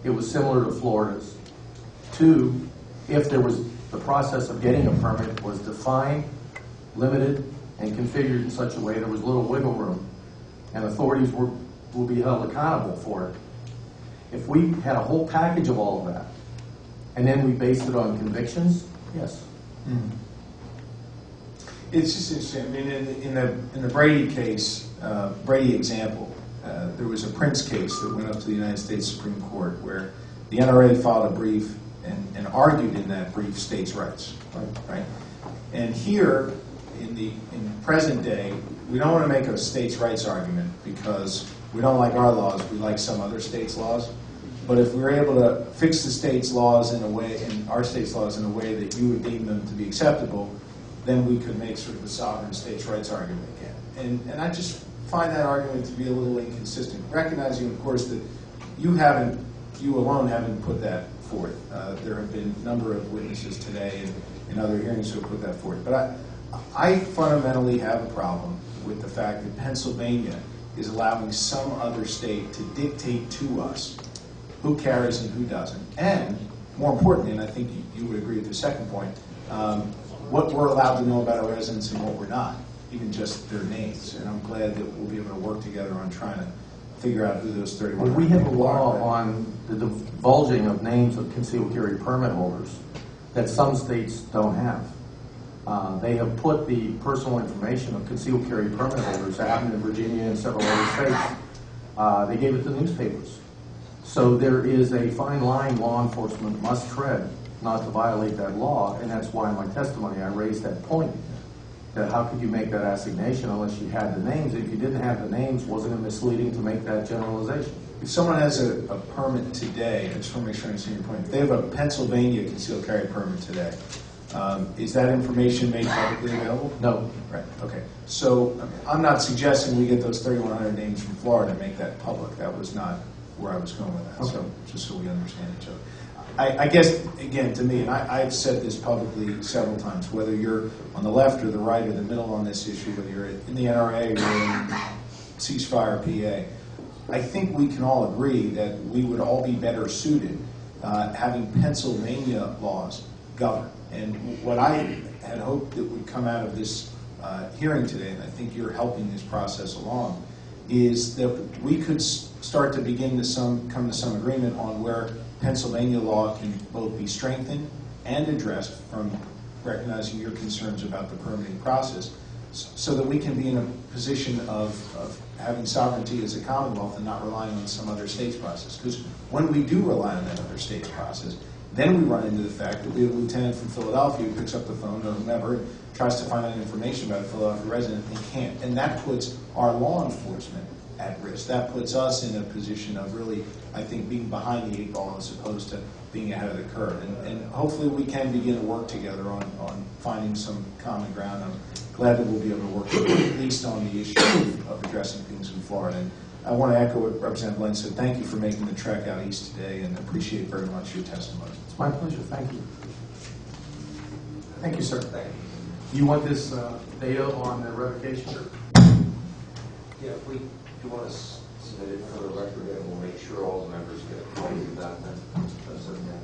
it was similar to Florida's. 2, if there was the process of getting a permit was defined, limited, and configured in such a way there was little wiggle room, and authorities will be held accountable for it. If we had a whole package of all of that, and then we based it on convictions, yes. Mm-hmm. It's just interesting. I mean, in the Brady case, Brady example, there was a Prince case that went up to the United States Supreme Court where the NRA filed a brief and argued in that brief states' rights, right? And here, in present day, we don't want to make a states' rights argument because we don't like our laws, we like some other states' laws. But if we were able to fix the states' laws in a way, and our states' laws in a way that you would deem them to be acceptable, then we could make sort of a sovereign states' rights argument again. And I just find that argument to be a little inconsistent, recognizing, of course, that you alone haven't put that forth. There have been a number of witnesses today and in other hearings who have put that forth. But I fundamentally have a problem with the fact that Pennsylvania is allowing some other state to dictate to us who carries and who doesn't. And more importantly, and I think you would agree with the second point, what we're allowed to know about our residents and what we're not, even just their names. And I'm glad that we'll be able to work together on trying to figure out who those 31 well, we have a law on the divulging of names of concealed carry permit holders that some states don't have. They have put the personal information of concealed carry permit holders that happen in Virginia and several other states. They gave it to newspapers. So there is a fine line law enforcement must tread not to violate that law, and that's why in my testimony I raised that point. That how could you make that assignation unless you had the names? If you didn't have the names, wasn't it misleading to make that generalization? If someone has a permit today, I just want to make sure I understand your point. If they have a Pennsylvania concealed carry permit today, is that information made publicly available? No. Right, okay. So I'm not suggesting we get those 3,100 names from Florida and make that public. That was not where I was going with that. Okay. So just so we understand each other. I guess, again, to me, and I've said this publicly several times, whether you're on the left or the right or the middle on this issue, whether you're in the NRA or in ceasefire PA, I think we can all agree that we would all be better suited having Pennsylvania laws govern. And what I had hoped that would come out of this hearing today, and I think you're helping this process along, is that we could start to begin to come to some agreement on where Pennsylvania law can both be strengthened and addressed from recognizing your concerns about the permitting process so that we can be in a position of having sovereignty as a Commonwealth and not relying on some other state's process. Because when we do rely on that other state's process, then we run into the fact that we have a lieutenant from Philadelphia who picks up the phone or whomever and tries to find out information about a Philadelphia resident and can't. And that puts our law enforcement at risk. That puts us in a position of really, I think, being behind the 8 ball as opposed to being ahead of the curve. And hopefully we can begin to work together on finding some common ground. I'm glad that we'll be able to work at least on the issue of addressing things in Florida. And I want to echo what Representative Lane said. Thank you for making the trek out east today and appreciate very much your testimony. It's my pleasure. Thank you. Thank you, sir. Thank You want this data on the revocation? Yeah, if we do want to submit it for the record, and we'll make sure all the members get a copy of that then. That's okay.